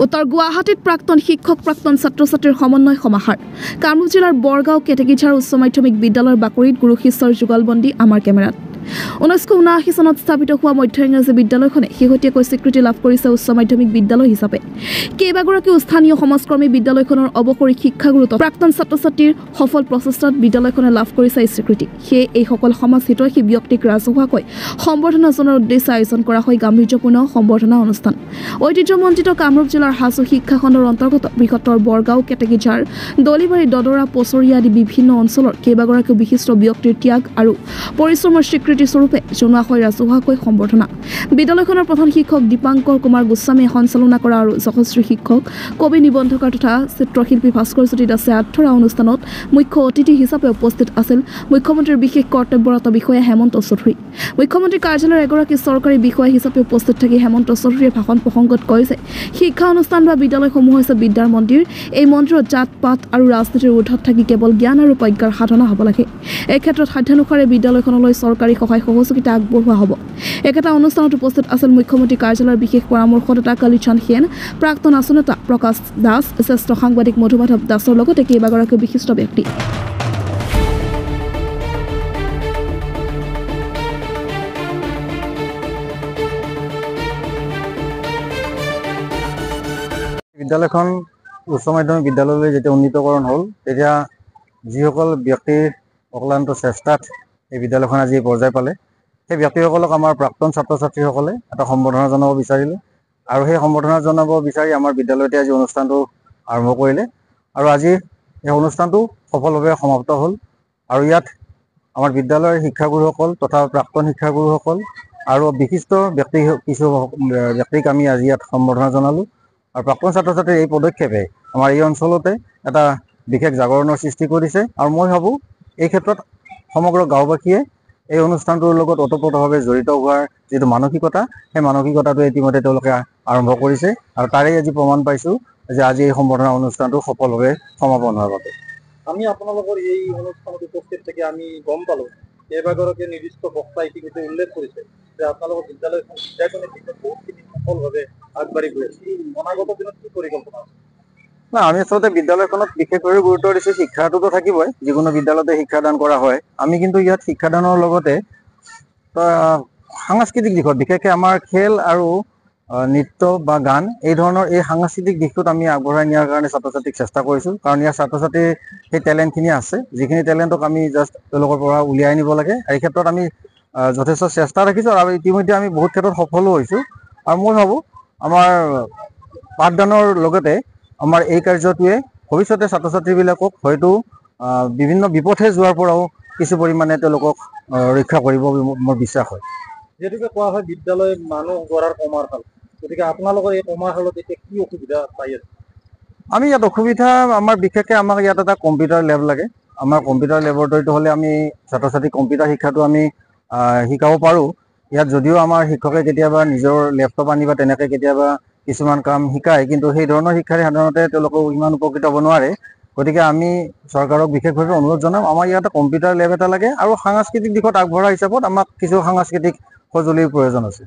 উত্তৰ গুৱাহাটীত প্ৰাক্তন শিক্ষক প্ৰাক্তন ছাত্ৰ-ছাত্ৰীৰ সমন্বয় সমাহাৰ কামৰূপ জিলাৰ বৰগাঁও কেটেকিঝাৰ উচ্চ মাধ্যমিক বিদ্যালয়ৰ বাকৰিত গুৰু শিষ্যৰ যুগলবন্দী আমাৰ কেমেৰাত 1979 চনত স্থাপিত হোৱা মধ্য ইংৰাজী বিদ্যালয়খনে শেহতীয়াকৈ স্বীকৃতি লাভ কৰিছে উচ্চ মাধ্যমিক বিদ্যালয় হিচাপে কেইবাগৰাকীও স্থানীয় সমাজকৰ্মী বিদ্যালয়খনৰ অৱসৰী শিক্ষাগুৰুত্ব প্ৰাক্তন ছাত্ৰ-ছাত্ৰীৰ সফল প্ৰচেষ্টাত বিদ্যালয়খনে লাভ কৰিছে এই স্বীকৃতি সেয়ে এই সকল সমাজ হিতৈষী ব্যক্তিক ৰাজহুৱাকৈ সম্বৰ্ধনা জনোৱাৰ উদ্দেশ্যে আয়োজন কৰা হয় গাম্ভীৰ্যপূৰ্ণ সম্বৰ্ধনা অনুষ্ঠান ঐতিহ্যমণ্ডিত কামৰূপ জিলাৰ হাজো শিক্ষা খণ্ডৰ অন্তৰ্গত বৃহত্তৰ বৰগাঁও কেটেকিঝাৰ দলিবাৰী দদৰা পচৰিয়া আদি বিভিন্ন অঞ্চলৰ কেইবাগৰাকীও বিশিষ্ট ব্যক্তিৰ ত্যাগ আৰু পৰিশ্ৰমৰ স্বীকৃতি স্বৰূপে জনোৱা হয় ৰাজহুৱাকৈ সম্বৰ্ধনা বিদ্যালয়খনৰ প্ৰধান শিক্ষক দীপাংকৰ কুমাৰ গোস্বামীয়ে সঞ্চালনা কৰা আৰু যশস্বী শিক্ষক কবি নিবন্ধকাৰ তথা চিত্ৰশিল্পী ভাস্কৰজ্যোতি দাসে আঠৰা অনুষ্ঠানত মুখ্য অতিথি হিচাপে উপস্থিত আছিল মুখ্যমন্ত্ৰীৰ বিশেষ কৰ্তব্যৰত বিষয়া হেমন্ত চৌধুৰী মুখ্যমন্ত্ৰী কাৰ্যালয়ৰ এগৰাকী চৰকাৰী বিষয়া হিচাপে উপস্থিত থাকি হেমন্ত চৌধুৰীয়ে ভাষণ প্ৰসংগত কয় যে শিক্ষা অনুষ্ঠান বা বিদ্যালয়সমূহ হৈছে বিদ্যাৰ মন্দিৰ এই মন্দিৰত জাত পাত আৰু ৰাজনীতিৰ ঊৰ্ধত থাকি কেৱল জ্ঞান আৰু প্ৰজ্ঞাৰ সাধনা হ'ব লাগে এই ক্ষেত্ৰত সাধ্যানুসাৰে বিদ্যালয়খনলৈ চৰকাৰী সহায় সহযোগিতা আগবঢ়োৱা হ'ব একেটা অনুষ্ঠানত উপস্থিত আছিল মুখ্যমন্ত্ৰী কাৰ্যালয়ৰ বিশেষ পৰামৰ্শদাতা কালিচান সেন প্ৰাক্তন আচনেতা প্ৰকাশ দাস জ্যেষ্ঠ সাংবাদিক মধুমাধৱ দাসৰ লগতে কেইবাগৰাকীও বিশিষ্ট ব্যক্তি বিদ্যালয়খন উচ্চ মাধ্যমিক বিদ্যালয়লৈ যেতিয়া উন্নীতকৰণ হ'ল তেতিয়া যিসকল ব্যক্তিৰ অক্লান্ত চেষ্টাত এই বিদ্যালয়খন আজি পৰ্যায় পালে সেই ব্যক্তিসকলক আমাৰ প্ৰাক্তন ছাত্ৰ ছাত্ৰীসকলে এটা সম্বৰ্ধনা জনাব বিচাৰিলে আৰু সেই সম্বৰ্ধনা জনাব বিচাৰি আমাৰ বিদ্যালয়তে আজি অনুষ্ঠানটো আৰম্ভ কৰিলে আৰু আজি এই অনুষ্ঠানটো সফলভাৱে সমাপ্ত হ'ল আৰু ইয়াত আমাৰ বিদ্যালয়ৰ শিক্ষাগুৰুসকল তথা প্ৰাক্তন শিক্ষাগুৰুসকল আৰু বিশিষ্ট ব্যক্তি কিছু ব্যক্তিক আমি আজি ইয়াত সম্বৰ্ধনা জনালোঁ আৰু প্ৰাক্তন ছাত্ৰ ছাত্ৰীৰ এই পদক্ষেপে আমাৰ এই অঞ্চলতে এটা বিশেষ জাগৰণৰ সৃষ্টি কৰিছে আৰু মই ভাবোঁ এই ক্ষেত্ৰত সমগ্ৰ গাঁওবাসীয়ে এই অনুষ্ঠানটোৰ লগত ওতপ্ৰোতভাৱে জড়িত হোৱাৰ যিটো মানসিকতা সেই মানসিকতাটো ইতিমধ্যে তেওঁলোকে আৰম্ভ কৰিছে আৰু তাৰেই আজি প্ৰমাণ পাইছোঁ যে আজি এই সম্বৰ্ধনা অনুষ্ঠানটো সফলভাৱে সমাপন হোৱাৰ বাবে আমি আপোনালোকৰ এই অনুষ্ঠানত উপস্থিত থাকি আমি গম পালোঁ কেইবাগৰাকী নিৰ্দিষ্ট বক্তা ইতিমধ্যে উল্লেখ কৰিছে যে আপোনালোকৰ বিদ্যালয়খন বহুতখিনি সফলভাৱে আগবাঢ়ি গৈ আছে অনাগত দিনত কি পৰিকল্পনা আছে না আমি আচলতে বিদ্যালয়খনত বিশেষভাৱে গুৰুত্ব দিছোঁ শিক্ষাটোতো থাকিবই যিকোনো বিদ্যালয়তে শিক্ষাদান কৰা হয় আমি কিন্তু ইয়াত শিক্ষাদানৰ লগতে সাংস্কৃতিক দিশত বিশেষকৈ আমাৰ খেল আৰু নৃত্য বা গান এই ধৰণৰ এই সাংস্কৃতিক দিশটোত আমি আগবঢ়াই নিয়াৰ কাৰণে ছাত্ৰ ছাত্ৰীক চেষ্টা কৰিছোঁ কাৰণ ইয়াৰ ছাত্ৰ ছাত্ৰীৰ সেই টেলেণ্টখিনি আছে যিখিনি টেলেণ্টক আমি জাষ্ট তেওঁলোকৰ পৰা উলিয়াই নিব লাগে এই ক্ষেত্ৰত আমি যথেষ্ট চেষ্টা ৰাখিছোঁ আৰু ইতিমধ্যে আমি বহুত ক্ষেত্ৰত সফলো হৈছোঁ আৰু মই ভাবোঁ আমাৰ পাঠদানৰ লগতে আমাৰ এই কাৰ্যটোৱে ভৱিষ্যতে ছাত্ৰ ছাত্ৰীবিলাকক হয়তো বিভিন্ন বিপথে যোৱাৰ পৰাও কিছু পৰিমাণে তেওঁলোকক ৰক্ষা কৰিব মোৰ বিশ্বাস হয় যিহেতুকে কোৱা হয় বিদ্যালয় মানুহ গঢ়াৰ কমাৰ শাল গতিকে আপোনালোকৰ এই কমাৰ শালত এতিয়া কি অসুবিধা পাই আছে আমি ইয়াত অসুবিধা আমাৰ বিশেষকৈ আমাক ইয়াত এটা কম্পিউটাৰ লেব লাগে আমাৰ কম্পিউটাৰ লেবৰেটৰীটো হ'লে আমি ছাত্ৰ ছাত্ৰীক কম্পিউটাৰ শিক্ষাটো আমি শিকাব পাৰোঁ ইয়াত যদিও আমাৰ শিক্ষকে কেতিয়াবা নিজৰ লেপটপ আনি বা তেনেকৈ কেতিয়াবা কিছুমান কাম শিকায় কিন্তু সেই ধৰণৰ শিক্ষাৰে সাধাৰণতে তেওঁলোকক ইমান উপকৃত হ'ব নোৱাৰে গতিকে আমি চৰকাৰক বিশেষভাৱে অনুৰোধ জনাম আমাৰ ইয়াত কম্পিউটাৰ লেব এটা লাগে আৰু সাংস্কৃতিক দিশত আগবঢ়া হিচাপত আমাক কিছু সাংস্কৃতিক সঁজুলিৰ প্ৰয়োজন আছে